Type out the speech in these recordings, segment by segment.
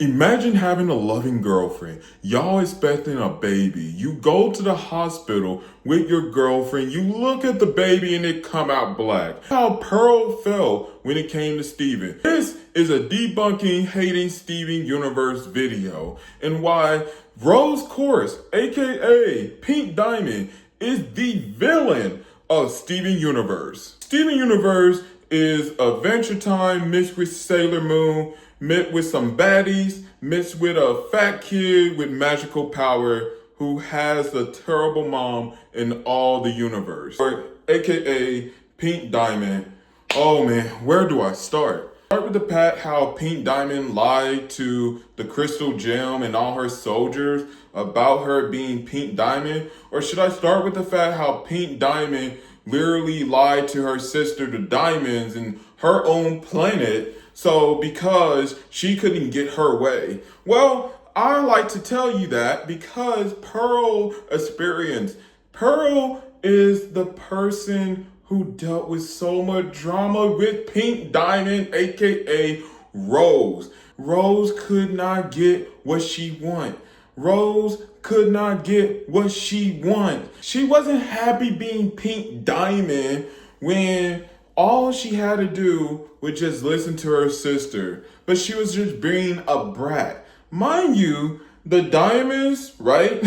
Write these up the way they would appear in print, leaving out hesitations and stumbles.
Imagine having a loving girlfriend. Y'all expecting a baby. You go to the hospital with your girlfriend. You look at the baby and it come out black. How Pearl felt when it came to Steven. This is a debunking hating Steven Universe video and why Rose Quartz, aka Pink Diamond, is the villain of Steven Universe. Steven Universe is Adventure Time mixed with Sailor Moon, mixed with some baddies, mixed with a fat kid with magical power who has a terrible mom in all the universe. Or AKA Pink Diamond. Oh man, where do I start? Start with the fact how Pink Diamond lied to the Crystal Gem and all her soldiers about her being Pink Diamond? Or should I start with the fact how Pink Diamond literally lied to her sister, the Diamonds, and her own planet, so because she couldn't get her way? Well, I like to tell you that because Pearl experienced. Pearl is the person who dealt with so much drama with Pink Diamond, aka Rose. Rose could not get what she wanted. Rose could not get what she wanted. She wasn't happy being Pink Diamond when all she had to do was just listen to her sister. But she was just being a brat. Mind you, the Diamonds, right,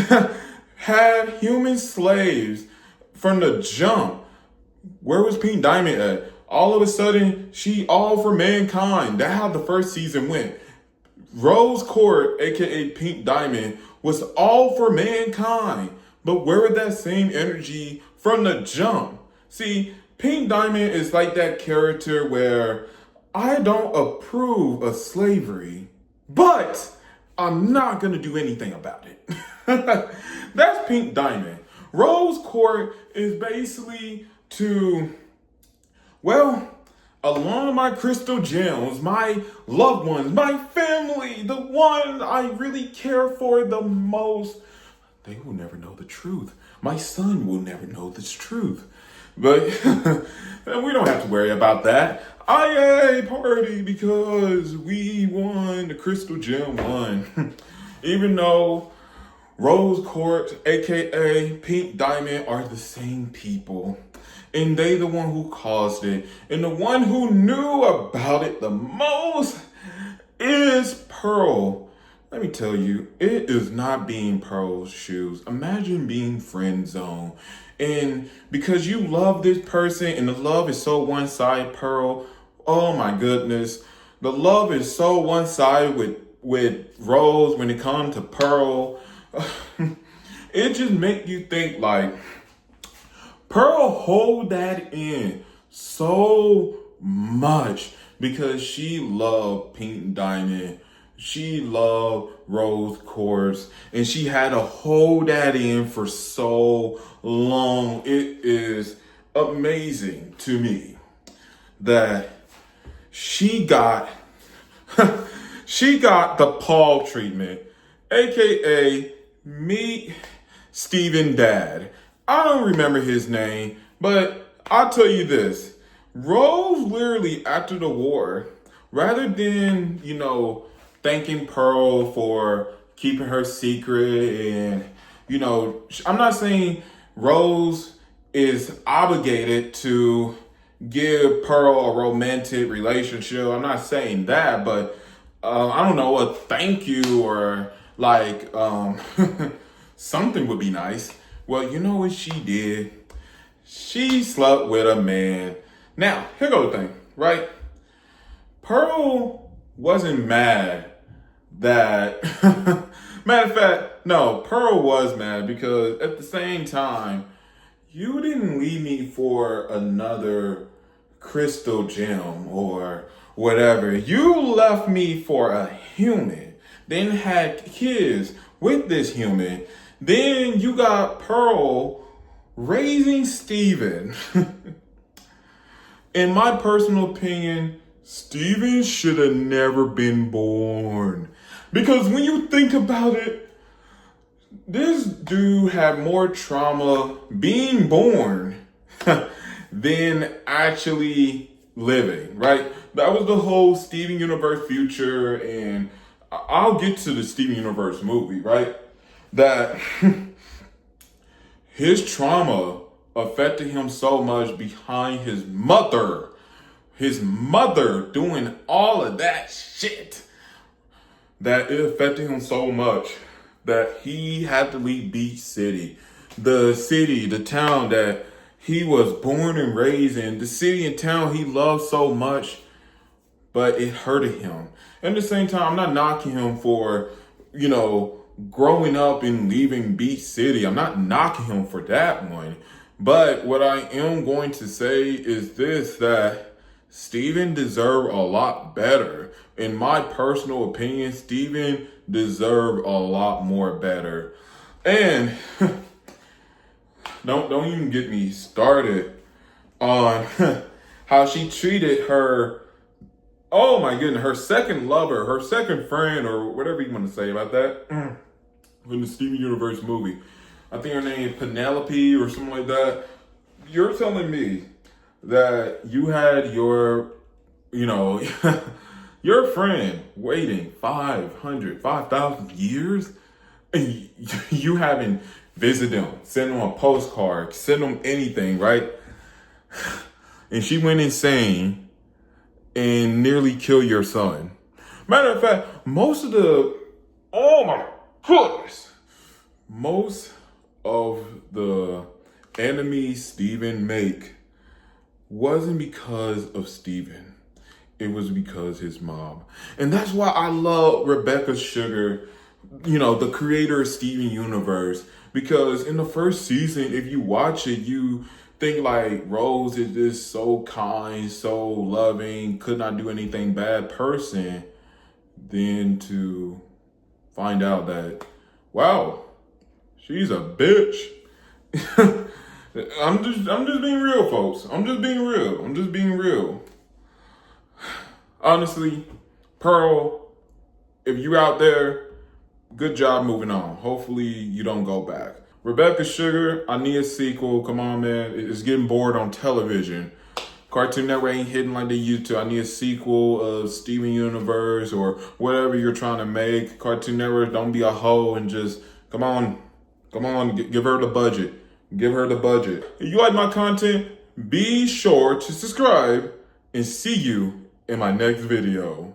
had human slaves from the jump. Where was Pink Diamond at? All of a sudden, she all for mankind. That's how the first season went. Rose Quartz, aka Pink Diamond, was all for mankind. But where was that same energy from the jump? See, Pink Diamond is like that character where I don't approve of slavery, but I'm not gonna do anything about it. That's Pink Diamond. Rose Quartz is basically along my crystal gems, my loved ones, my family, the one I really care for the most, they will never know the truth. My son will never know this truth. But we don't have to worry about that. I party because we won, the crystal gem won. Even though Rose Quartz, aka Pink Diamond, are the same people. And they the one who caused it. And the one who knew about it the most is Pearl. Let me tell you, it is not being Pearl's shoes. Imagine being friend zone. And because you love this person and the love is so one-sided, Pearl, oh my goodness. The love is so one-sided with Rose when it comes to Pearl. It just make you think like, Pearl hold that in so much because she loved Pink Diamond. She loved Rose Quartz, and she had to hold that in for so long. It is amazing to me that she got she got the Paul treatment, aka meet Steven Dad. I don't remember his name, but I'll tell you this. Rose literally, after the war, rather than, thanking Pearl for keeping her secret and, I'm not saying Rose is obligated to give Pearl a romantic relationship. I'm not saying that, but I don't know, a thank you or like something would be nice. Well, you know what she did? She slept with a man. Now, here goes the thing, right? Pearl wasn't mad that... Matter of fact, no, Pearl was mad because at the same time, you didn't leave me for another crystal gem or whatever. You left me for a human, then had kids with this human. Then you got Pearl raising Steven. In my personal opinion, Steven should have never been born. Because when you think about it, this dude had more trauma being born than actually living, right? That was the whole Steven Universe future, and I'll get to the Steven Universe movie, right? That his trauma affected him so much behind his mother. His mother doing all of that shit. That it affected him so much that he had to leave Beach City. The town that he was born and raised in. The city and town he loved so much, but it hurted him. At the same time, I'm not knocking him for, growing up and leaving Beach City. I'm not knocking him for that one. But what I am going to say is this, that Steven deserved a lot better. In my personal opinion, Steven deserved a lot more better. And don't even get me started on how she treated her, oh my goodness, her second lover, her second friend, or whatever you want to say about that, in the Steven Universe movie. I think her name is Penelope or something like that. You're telling me that you had your, your friend waiting 5,000 years, and you haven't visited them, send them a postcard, send them anything, right? And she went insane and nearly killed your son. Matter of fact, most of the enemies Steven make wasn't because of Steven. It was because his mom. And that's why I love Rebecca Sugar, the creator of Steven Universe. Because in the first season, if you watch it, you think like Rose is just so kind, so loving, could not do anything bad person. Then to find out that, wow, she's a bitch. I'm just being real, folks. I'm just being real. Honestly, Pearl, if you out there, good job moving on. Hopefully you don't go back. Rebecca Sugar, I need a sequel. Come on, man. It's getting bored on television. Cartoon Network ain't hitting like they used to. I need a sequel of Steven Universe or whatever you're trying to make. Cartoon Network, don't be a hoe and just, come on, give her the budget. Give her the budget. If you like my content, be sure to subscribe and see you in my next video.